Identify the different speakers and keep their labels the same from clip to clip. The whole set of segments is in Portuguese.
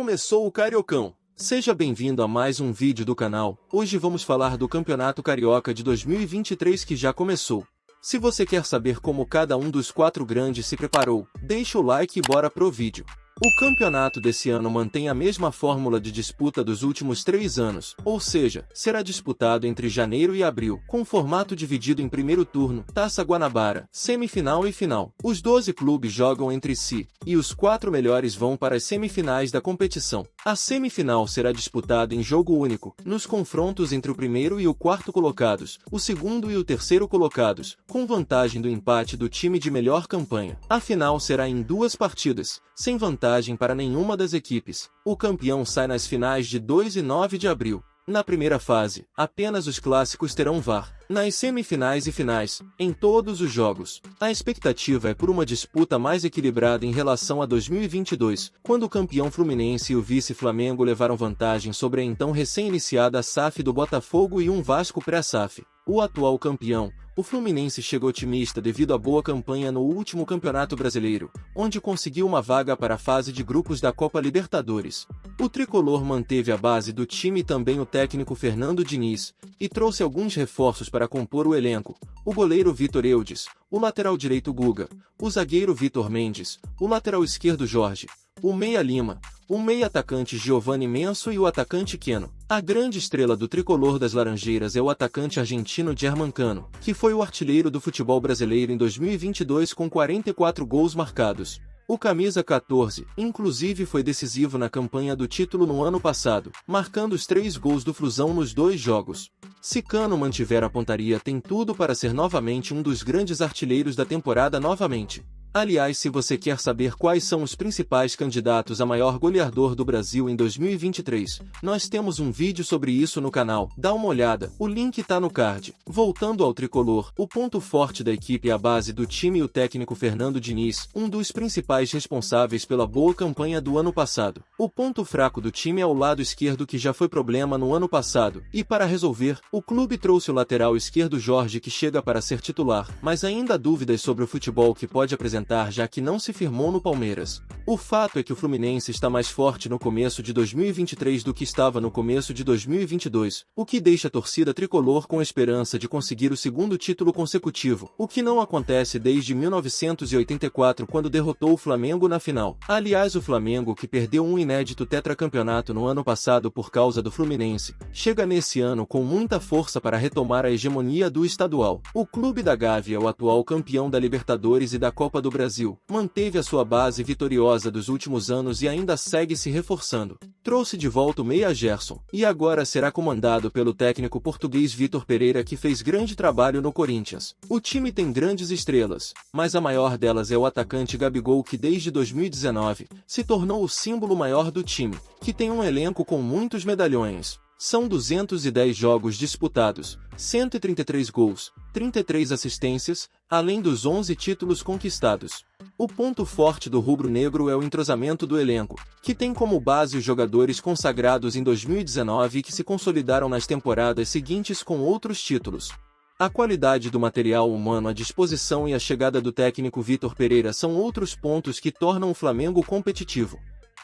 Speaker 1: Começou o Cariocão. Seja bem-vindo a mais um vídeo do canal. Hoje vamos falar do Campeonato Carioca de 2023 que já começou. Se você quer saber como cada um dos 4 grandes se preparou, deixa o like e bora pro vídeo. O campeonato desse ano mantém a mesma fórmula de disputa dos últimos 3 anos, ou seja, será disputado entre janeiro e abril, com formato dividido em primeiro turno, Taça Guanabara, semifinal e final. Os 12 clubes jogam entre si, e os 4 melhores vão para as semifinais da competição. A semifinal será disputada em jogo único, nos confrontos entre o primeiro e o quarto colocados, o segundo e o terceiro colocados, com vantagem do empate do time de melhor campanha. A final será em 2 partidas, sem vantagem para nenhuma das equipes. O campeão sai nas finais de 2 e 9 de abril. Na primeira fase, apenas os clássicos terão VAR. Nas semifinais e finais, em todos os jogos, a expectativa é por uma disputa mais equilibrada em relação a 2022, quando o campeão Fluminense e o vice Flamengo levaram vantagem sobre a então recém-iniciada SAF do Botafogo e um Vasco pré-SAF. O atual campeão, o Fluminense, chegou otimista devido à boa campanha no último Campeonato Brasileiro, onde conseguiu uma vaga para a fase de grupos da Copa Libertadores. O tricolor manteve a base do time e também o técnico Fernando Diniz, e trouxe alguns reforços para compor o elenco: o goleiro Vitor Eudes, o lateral direito Guga, o zagueiro Vitor Mendes, o lateral esquerdo Jorge, o meia Lima, o meia atacante Giovanni Menso e o atacante Keno. A grande estrela do tricolor das Laranjeiras é o atacante argentino Germancano, que foi o artilheiro do futebol brasileiro em 2022 com 44 gols marcados. O camisa 14, inclusive, foi decisivo na campanha do título no ano passado, marcando os 3 gols do Flusão nos 2 jogos. Se Cano mantiver a pontaria, tem tudo para ser novamente um dos grandes artilheiros da temporada novamente. Aliás, se você quer saber quais são os principais candidatos a maior goleador do Brasil em 2023, nós temos um vídeo sobre isso no canal, dá uma olhada, o link tá no card. Voltando ao tricolor, o ponto forte da equipe é a base do time e o técnico Fernando Diniz, um dos principais responsáveis pela boa campanha do ano passado. O ponto fraco do time é o lado esquerdo, que já foi problema no ano passado, e para resolver, o clube trouxe o lateral esquerdo Jorge, que chega para ser titular, mas ainda há dúvidas sobre o futebol que pode apresentar, já que não se firmou no Palmeiras. O fato é que o Fluminense está mais forte no começo de 2023 do que estava no começo de 2022, o que deixa a torcida tricolor com a esperança de conseguir o 2º título consecutivo, o que não acontece desde 1984, quando derrotou o Flamengo na final. Aliás, o Flamengo, que perdeu um inédito tetracampeonato no ano passado por causa do Fluminense, chega nesse ano com muita força para retomar a hegemonia do estadual. O Clube da Gávea, o atual campeão da Libertadores e da Copa do Brasil, manteve a sua base vitoriosa dos últimos anos e ainda segue se reforçando. Trouxe de volta o meia Gerson, e agora será comandado pelo técnico português Vitor Pereira, que fez grande trabalho no Corinthians. O time tem grandes estrelas, mas a maior delas é o atacante Gabigol, que desde 2019 se tornou o símbolo maior do time, que tem um elenco com muitos medalhões. São 210 jogos disputados, 133 gols, 33 assistências, além dos 11 títulos conquistados. O ponto forte do rubro-negro é o entrosamento do elenco, que tem como base os jogadores consagrados em 2019 e que se consolidaram nas temporadas seguintes com outros títulos. A qualidade do material humano à disposição e a chegada do técnico Vitor Pereira são outros pontos que tornam o Flamengo competitivo.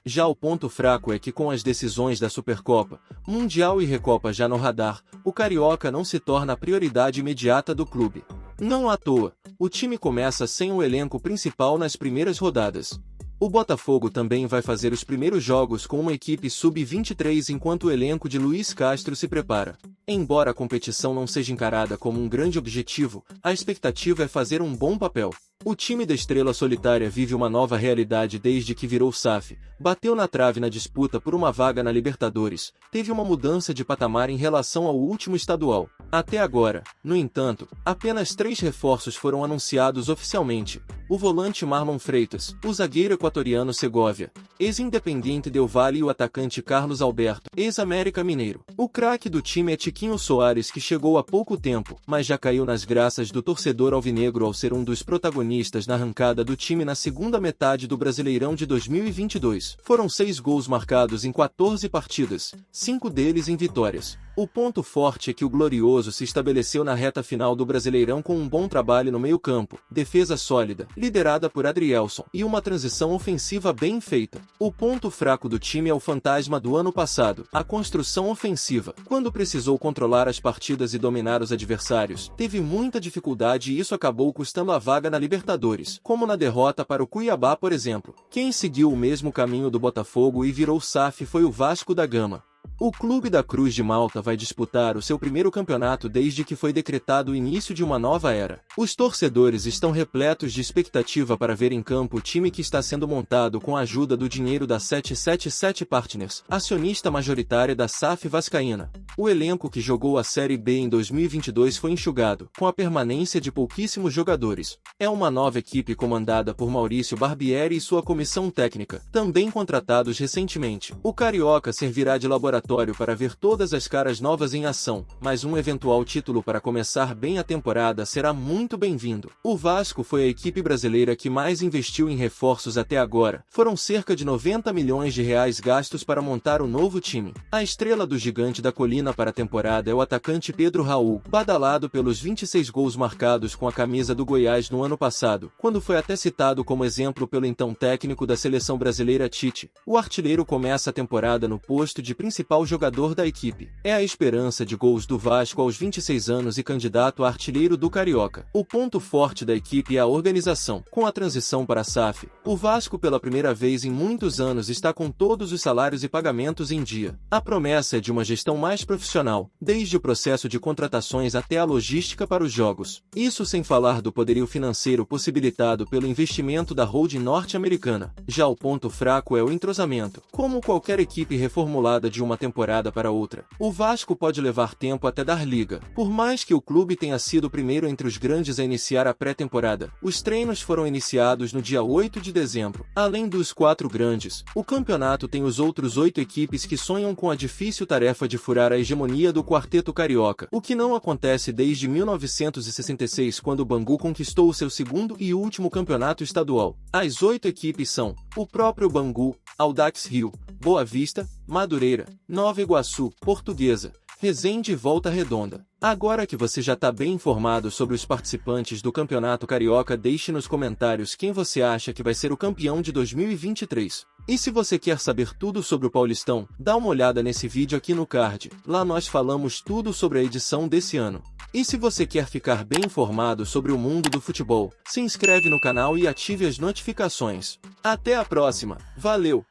Speaker 1: Já o ponto fraco é que, com as decisões da Supercopa, Mundial e Recopa já no radar, o Carioca não se torna a prioridade imediata do clube. Não à toa, o time começa sem o elenco principal nas primeiras rodadas. O Botafogo também vai fazer os primeiros jogos com uma equipe sub-23, enquanto o elenco de Luiz Castro se prepara. Embora a competição não seja encarada como um grande objetivo, a expectativa é fazer um bom papel. O time da Estrela Solitária vive uma nova realidade desde que virou SAF, bateu na trave na disputa por uma vaga na Libertadores, teve uma mudança de patamar em relação ao último estadual. Até agora, no entanto, apenas 3 reforços foram anunciados oficialmente: o volante Marlon Freitas, o zagueiro equatoriano Segovia, ex-Independiente Del Valle, e o atacante Carlos Alberto, ex-América Mineiro. O craque do time é Tiquinho Soares, que chegou há pouco tempo, mas já caiu nas graças do torcedor alvinegro ao ser um dos protagonistas na arrancada do time na segunda metade do Brasileirão de 2022. Foram 6 gols marcados em 14 partidas, 5 deles em vitórias. O ponto forte é que o Glorioso se estabeleceu na reta final do Brasileirão com um bom trabalho no meio-campo, defesa sólida, liderada por Adrielson, e uma transição ofensiva bem feita. O ponto fraco do time é o fantasma do ano passado, a construção ofensiva. Quando precisou controlar as partidas e dominar os adversários, teve muita dificuldade e isso acabou custando a vaga na Libertadores, como na derrota para o Cuiabá, por exemplo. Quem seguiu o mesmo caminho do Botafogo e virou SAF foi o Vasco da Gama. O Clube da Cruz de Malta vai disputar o seu primeiro campeonato desde que foi decretado o início de uma nova era. Os torcedores estão repletos de expectativa para ver em campo o time que está sendo montado com a ajuda do dinheiro da 777 Partners, acionista majoritária da SAF Vascaína. O elenco que jogou a Série B em 2022 foi enxugado, com a permanência de pouquíssimos jogadores. É uma nova equipe comandada por Maurício Barbieri e sua comissão técnica, também contratados recentemente. O Carioca servirá de laboratório para ver todas as caras novas em ação, mas um eventual título para começar bem a temporada será muito bem-vindo. O Vasco foi a equipe brasileira que mais investiu em reforços até agora. Foram cerca de 90 milhões de reais gastos para montar o novo time. A estrela do Gigante da Colina para a temporada é o atacante Pedro Raul, badalado pelos 26 gols marcados com a camisa do Goiás no ano passado, quando foi até citado como exemplo pelo então técnico da seleção brasileira Tite. O artilheiro começa a temporada no posto de principal jogador da equipe. É a esperança de gols do Vasco aos 26 anos e candidato a artilheiro do Carioca. O ponto forte da equipe é a organização. Com a transição para a SAF, o Vasco pela primeira vez em muitos anos está com todos os salários e pagamentos em dia. A promessa é de uma gestão mais profissional, desde o processo de contratações até a logística para os jogos. Isso sem falar do poderio financeiro possibilitado pelo investimento da holding norte-americana. Já o ponto fraco é o entrosamento. Como qualquer equipe reformulada de uma temporada para outra, o Vasco pode levar tempo até dar liga. Por mais que o clube tenha sido o primeiro entre os grandes a iniciar a pré-temporada, os treinos foram iniciados no dia 8 de dezembro. Além dos 4 grandes, o campeonato tem os outros 8 equipes que sonham com a difícil tarefa de furar a hegemonia do quarteto carioca, o que não acontece desde 1966, quando o Bangu conquistou o seu segundo e último campeonato estadual. As 8 equipes são o próprio Bangu, Audax Rio, Boa Vista, Madureira, Nova Iguaçu, Portuguesa, Resende e Volta Redonda. Agora que você já está bem informado sobre os participantes do Campeonato Carioca, deixe nos comentários quem você acha que vai ser o campeão de 2023. E se você quer saber tudo sobre o Paulistão, dá uma olhada nesse vídeo aqui no card. Lá nós falamos tudo sobre a edição desse ano. E se você quer ficar bem informado sobre o mundo do futebol, se inscreve no canal e ative as notificações. Até a próxima. Valeu!